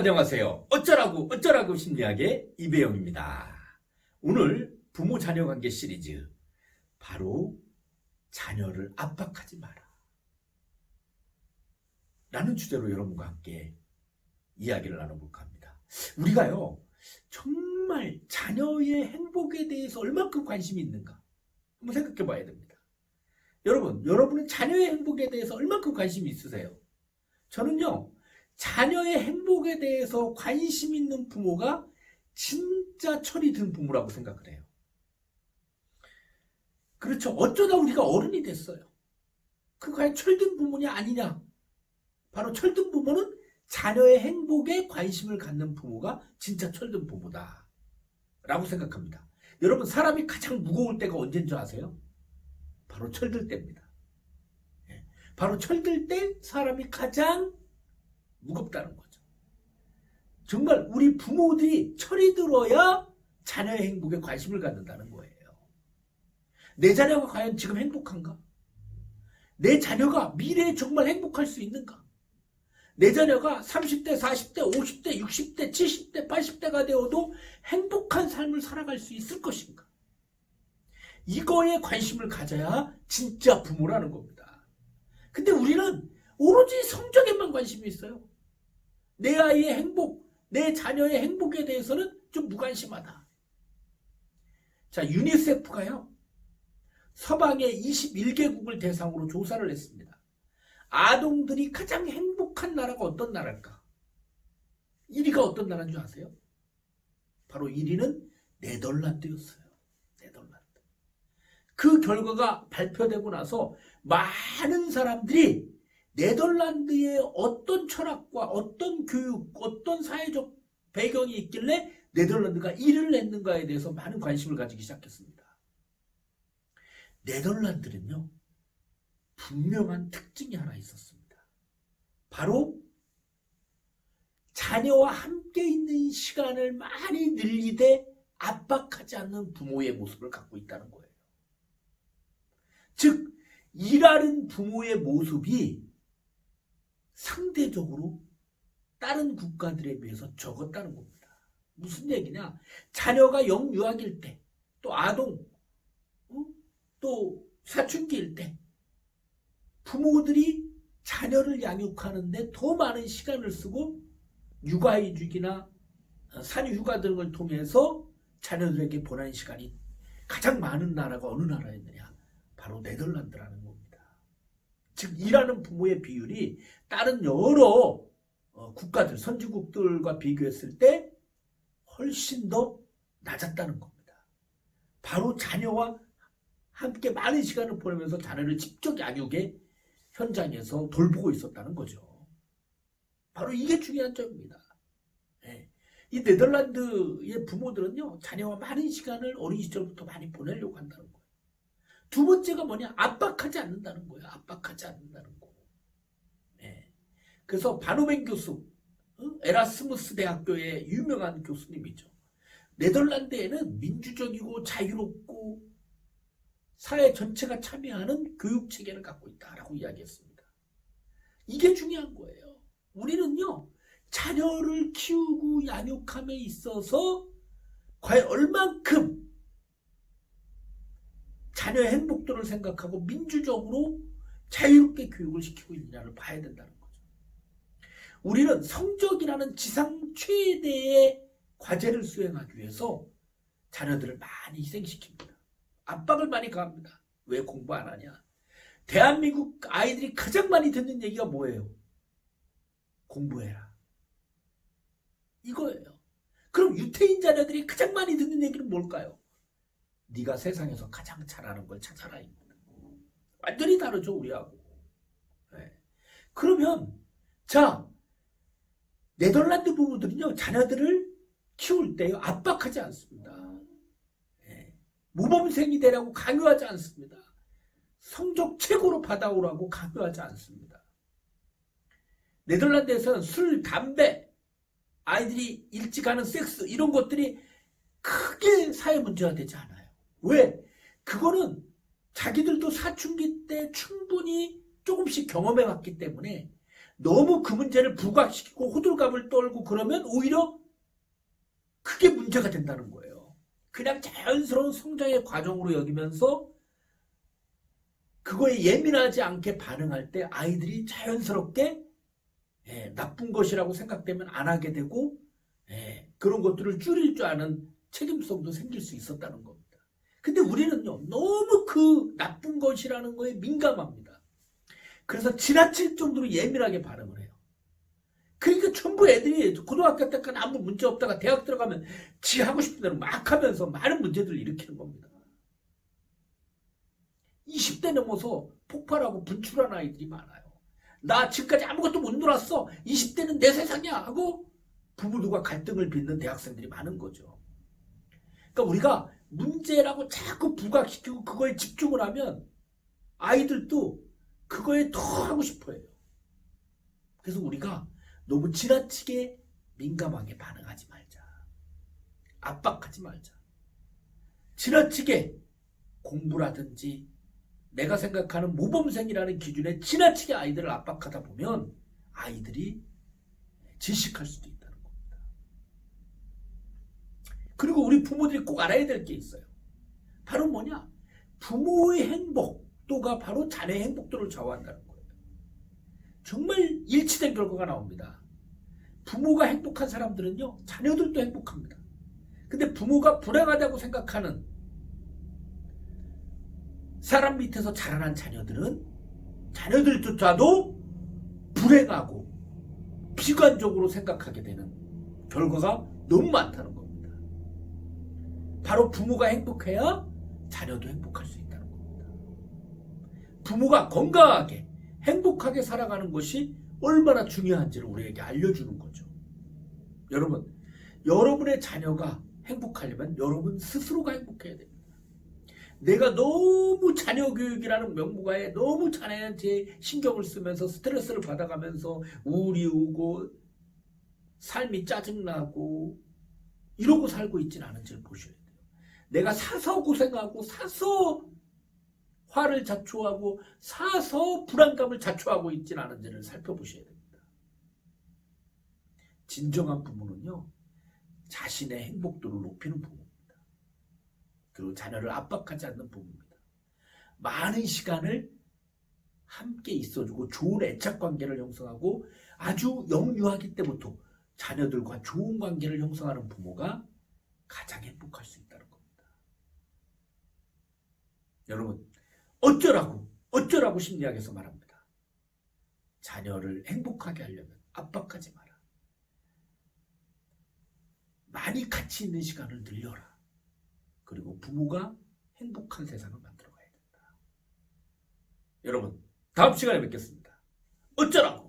안녕하세요. 어쩌라고 심리학의 이배영입니다. 오늘 부모 자녀 관계 시리즈, 바로 자녀를 압박하지 마라 라는 주제로 여러분과 함께 이야기를 나눠볼까 합니다. 우리가요, 정말 자녀의 행복에 대해서 얼마큼 관심이 있는가 한번 생각해 봐야 됩니다. 여러분은 자녀의 행복에 대해서 얼마큼 관심이 있으세요? 저는요, 자녀의 행복에 대해서 관심 있는 부모가 진짜 철이 든 부모라고 생각을 해요. 그렇죠. 어쩌다 우리가 어른이 됐어요. 그 과연 철든 부모냐 아니냐? 바로 철든 부모는 자녀의 행복에 관심을 갖는 부모가 진짜 철든 부모다 라고 생각합니다. 여러분, 사람이 가장 무거울 때가 언제인 줄 아세요? 바로 철들 때입니다. 바로 철들 때 사람이 가장 무겁다는 거죠. 정말 우리 부모들이 철이 들어야 자녀의 행복에 관심을 갖는다는 거예요. 내 자녀가 과연 지금 행복한가? 내 자녀가 미래에 정말 행복할 수 있는가? 내 자녀가 30대, 40대, 50대, 60대, 70대, 80대가 되어도 행복한 삶을 살아갈 수 있을 것인가? 이거에 관심을 가져야 진짜 부모라는 겁니다. 근데 우리는 오로지 성적에만 관심이 있어요. 내 아이의 행복, 내 자녀의 행복에 대해서는 좀 무관심하다. 자, 유니세프가요, 서방의 21개국을 대상으로 조사를 했습니다. 아동들이 가장 행복한 나라가 어떤 나라일까? 1위가 어떤 나라인 줄 아세요? 바로 1위는 네덜란드였어요. 네덜란드. 그 결과가 발표되고 나서 많은 사람들이 네덜란드의 어떤 철학과 어떤 교육, 어떤 사회적 배경이 있길래 네덜란드가 1위를 했는가에 대해서 많은 관심을 가지기 시작했습니다. 네덜란드는요, 분명한 특징이 하나 있었습니다. 바로 자녀와 함께 있는 시간을 많이 늘리되 압박하지 않는 부모의 모습을 갖고 있다는 거예요. 즉, 일하는 부모의 모습이 상대적으로 다른 국가들에 비해서 적었다는 겁니다. 무슨 얘기냐? 자녀가 영유아일 때, 또 아동, 또 사춘기일 때 부모들이 자녀를 양육하는데 더 많은 시간을 쓰고 육아휴직이나 산휴가 등을 통해서 자녀들에게 보내는 시간이 가장 많은 나라가 어느 나라였느냐? 바로 네덜란드라는 겁니다. 즉, 일하는 부모의 비율이 다른 여러 국가들, 선진국들과 비교했을 때 훨씬 더 낮았다는 겁니다. 바로 자녀와 함께 많은 시간을 보내면서 자녀를 직접 양육의 현장에서 돌보고 있었다는 거죠. 바로 이게 중요한 점입니다. 이 네덜란드의 부모들은요, 자녀와 많은 시간을 어린 시절부터 많이 보내려고 한다는 거예요. 두 번째가 뭐냐? 압박하지 않는다는 거예요. 압박하지 않는다는 거. 그래서 바노멘 교수, 에라스무스 대학교의 유명한 교수님이죠. 네덜란드에는 민주적이고 자유롭고 사회 전체가 참여하는 교육 체계를 갖고 있다라고 이야기했습니다. 이게 중요한 거예요. 우리는요, 자녀를 키우고 양육함에 있어서 과연 얼만큼 자녀의 행복도를 생각하고 민주적으로 자유롭게 교육을 시키고 있느냐를 봐야 된다는 거죠. 우리는 성적이라는 지상 최대의 과제를 수행하기 위해서 자녀들을 많이 희생시킵니다. 압박을 많이 가합니다. 왜 공부 안 하냐? 대한민국 아이들이 가장 많이 듣는 얘기가 뭐예요? 공부해라. 이거예요. 그럼 유태인 자녀들이 가장 많이 듣는 얘기는 뭘까요? 네가 세상에서 가장 잘하는 걸 찾아라. 완전히 다르죠, 우리하고. 그러면 자, 네덜란드 부모들은요, 자녀들을 키울 때요, 압박하지 않습니다. 모범생이 되라고 강요하지 않습니다. 성적 최고로 받아오라고 강요하지 않습니다. 네덜란드에서는 술, 담배, 아이들이 일찍 하는 섹스, 이런 것들이 크게 사회 문제가 되지 않아요. 왜? 그거는 자기들도 사춘기 때 충분히 조금씩 경험해 왔기 때문에 너무 그 문제를 부각시키고 호들갑을 떨고 그러면 오히려 그게 문제가 된다는 거예요. 그냥 자연스러운 성장의 과정으로 여기면서 그거에 예민하지 않게 반응할 때 아이들이 자연스럽게 나쁜 것이라고 생각되면 안 하게 되고 그런 것들을 줄일 줄 아는 책임성도 생길 수 있었다는 겁니다. 근데 우리는요, 너무 그 나쁜 것이라는 거에 민감합니다. 그래서 지나칠 정도로 예민하게 반응을 해요. 그러니까 전부 애들이 고등학교 때까지 아무 문제 없다가 대학 들어가면 지 하고 싶은 대로 막 하면서 많은 문제들을 일으키는 겁니다. 20대 넘어서 폭발하고 분출한 아이들이 많아요. 나 지금까지 아무것도 못 놀았어. 20대는 내 세상이야 하고 부부들과 갈등을 빚는 대학생들이 많은 거죠. 그러니까 우리가 문제라고 자꾸 부각시키고 그거에 집중을 하면 아이들도 그거에 더 하고 싶어 해요. 그래서 우리가 너무 지나치게 민감하게 반응하지 말자. 압박하지 말자. 지나치게 공부라든지 내가 생각하는 모범생이라는 기준에 지나치게 아이들을 압박하다 보면 아이들이 질식할 수도 있다는 겁니다. 그리고 우리 부모들이 꼭 알아야 될 게 있어요. 바로 뭐냐? 부모의 행복도가 바로 자녀의 행복도를 좌우한다는 거예요. 정말 일치된 결과가 나옵니다. 부모가 행복한 사람들은요, 자녀들도 행복합니다. 근데 부모가 불행하다고 생각하는 사람 밑에서 자라난 자녀들은 자녀들조차도 불행하고 비관적으로 생각하게 되는 결과가 너무 많다는 겁니다. 바로 부모가 행복해야 자녀도 행복할 수 있다는 겁니다. 부모가 건강하게 행복하게 살아가는 것이 얼마나 중요한지를 우리에게 알려주는 거죠. 여러분, 여러분의 자녀가 행복하려면 여러분 스스로가 행복해야 됩니다. 내가 너무 자녀 교육이라는 명목하에 너무 자녀한테 신경을 쓰면서 스트레스를 받아가면서 우울이 오고 삶이 짜증나고 이러고 살고 있지는 않은지를 보셔야 돼요. 내가 사서 고생하고 사서 화를 자초하고 사서 불안감을 자초하고 있지는 않은지를 살펴보셔야 됩니다. 진정한 부모는요, 자신의 행복도를 높이는 부모입니다. 그리고 자녀를 압박하지 않는 부모입니다. 많은 시간을 함께 있어주고 좋은 애착관계를 형성하고 아주 영유아기 때부터 자녀들과 좋은 관계를 형성하는 부모가 가장 행복할 수 있다는 겁니다. 여러분, 어쩌라고 심리학에서 말합니다. 자녀를 행복하게 하려면 압박하지 마라. 많이 같이 있는 시간을 늘려라. 그리고 부모가 행복한 세상을 만들어 가야 된다. 여러분, 다음 시간에 뵙겠습니다. 어쩌라고?